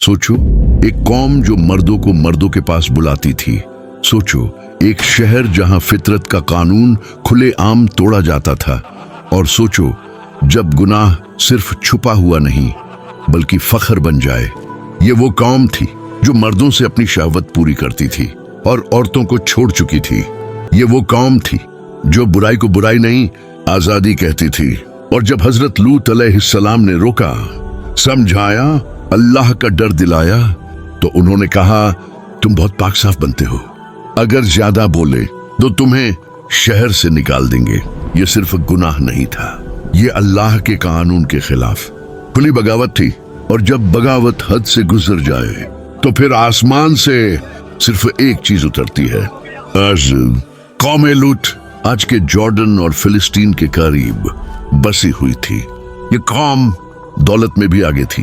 सोचो, एक कौम जो मर्दों को मर्दों के पास बुलाती थी। सोचो, एक शहर जहां फितरत का कानून खुलेआम तोड़ा जाता था। और सोचो, जब गुनाह सिर्फ छुपा हुआ नहीं बल्कि फख्र बन जाए। ये वो कौम थी जो मर्दों से अपनी शहवत पूरी करती थी और औरतों को छोड़ चुकी थी। ये वो कौम थी जो बुराई को बुराई नहीं, आजादी कहती थी। और जब हजरत लूत अलैहिस्सलाम ने रोका, समझाया, अल्लाह का डर दिलाया, तो उन्होंने कहा, तुम बहुत पाक साफ बनते हो, अगर ज्यादा बोले तो तुम्हें शहर से निकाल देंगे। ये सिर्फ गुनाह नहीं था, ये अल्लाह के कानून के खिलाफ खुली बगावत थी। और जब बगावत हद से गुजर जाए तो फिर आसमान से सिर्फ एक चीज उतरती है। आज कौम लूत आज के जॉर्डन और फिलिस्तीन के करीब बसी हुई थी। ये कौम दौलत में भी आगे थी,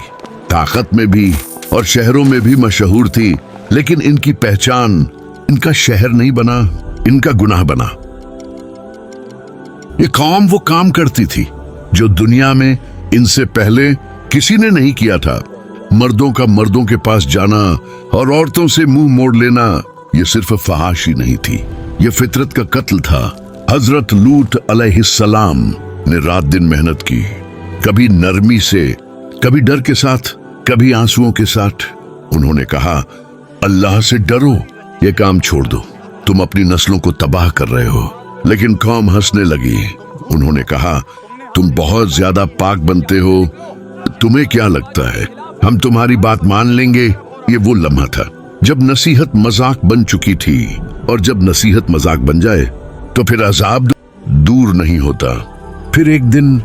ताकत में भी और शहरों में भी मशहूर थी, लेकिन इनकी पहचान इनका शहर नहीं बना, इनका गुनाह बना। ये कौम वो काम करती थी जो दुनिया में इनसे पहले किसी ने नहीं किया था। मर्दों का मर्दों के पास जाना और औरतों से मुंह मोड़ लेना, ये सिर्फ फहाशी नहीं थी, ये फितरत का कत्ल था। हजरत लूत अलैहिस्सलाम ने रात दिन मेहनत की, कभी नरमी से, कभी डर के साथ, कभी आंसुओं के साथ। उन्होंने कहा, अल्लाह से डरो, ये काम छोड़ दो, तुम अपनी नस्लों को तबाह कर रहे हो। लेकिन कौम हंसने लगी। उन्होंने कहा, तुम बहुत ज्यादा पाक बनते हो, तुम्हें क्या लगता है हम तुम्हारी बात मान लेंगे? ये वो लम्हा था जब नसीहत मजाक बन चुकी थी, और जब नसीहत मजाक बन जाए तो फिर अजाब दूर नहीं होता। फिर एक दिन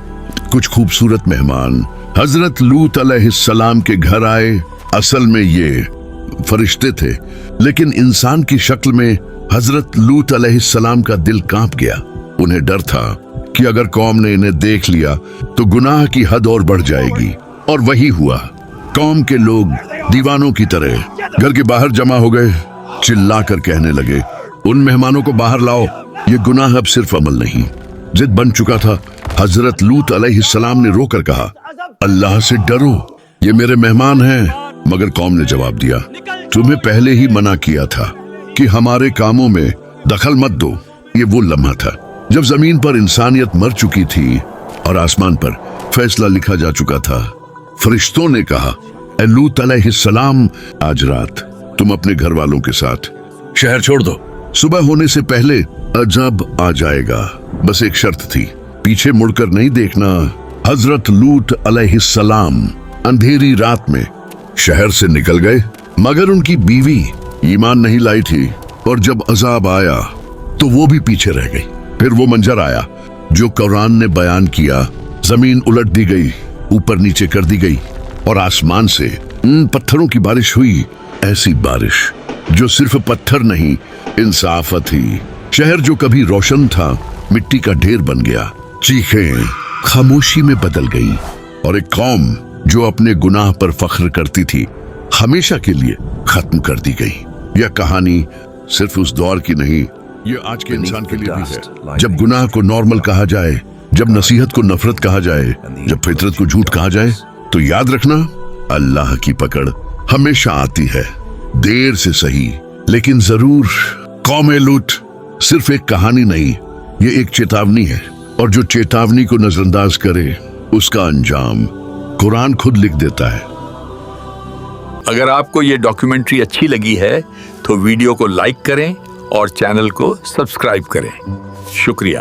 कुछ खूबसूरत मेहमान हजरत लूत अलैहिस्सलाम के घर आए। असल में ये फरिश्ते थे, लेकिन इंसान की शक्ल में। हजरत लूत अलैहिस्सलाम का दिल कांप गया। उन्हें डर था कि अगर कौम ने इन्हें देख लिया तो गुनाह की हद और बढ़ जाएगी। और वही हुआ। कौम के लोग दीवानों की तरह घर के बाहर जमा हो गए, चिल्लाकर कहने लगे, उन मेहमानों को बाहर लाओ, ये गुनाह अब सिर्फ अमल नहीं, जिद बन चुका था। हजरत लूत अलैहिस्सलाम ने रोकर कहा, अल्लाह से डरो, ये मेरे मेहमान हैं। मगर कौम ने जवाब दिया, तुम्हें पहले ही मना किया था कि हमारे कामों में दखल मत दो। ये वो लम्हा था जब जमीन पर इंसानियत मर चुकी थी और आसमान पर फैसला लिखा जा चुका था। फरिश्तों ने कहा, ए लूत अलैहिस्सलाम, आज रात तुम अपने घर वालों के साथ शहर छोड़ दो, सुबह होने से पहले अजब आ जाएगा। बस एक शर्त थी, पीछे मुड़कर नहीं देखना। हजरत लूत अलैहिस्सलाम अंधेरी रात में शहर से निकल गए, मगर उनकी बीवी ईमान नहीं लाई थी, और जब अजाब आया तो वो भी पीछे रह गई। फिर वो मंजर आया जो कुरान ने बयान किया, जमीन उलट दी गई, ऊपर नीचे कर दी गई, और आसमान से पत्थरों की बारिश हुई। ऐसी बारिश जो सिर्फ पत्थर नहीं, इंसाफ थी। शहर जो कभी रोशन था, मिट्टी का ढेर बन गया। चीखें खामोशी में बदल गई, और एक कौम जो अपने गुनाह पर फख्र करती थी, हमेशा के लिए खत्म कर दी गई। यह कहानी सिर्फ उस दौर की नहीं, ये आज के इंसान के लिए भी है। जब गुनाह को नॉर्मल कहा जाए, जब नसीहत को नफरत कहा जाए, जब फितरत को झूठ कहा जाए, तो याद रखना, अल्लाह की पकड़ हमेशा आती है, देर से सही लेकिन जरूर। कौम लूत सिर्फ एक कहानी नहीं, ये एक चेतावनी है, और जो चेतावनी को नजरअंदाज करे उसका अंजाम कुरान खुद लिख देता है। अगर आपको ये डॉक्यूमेंट्री अच्छी लगी है तो वीडियो को लाइक करें और चैनल को सब्सक्राइब करें। शुक्रिया।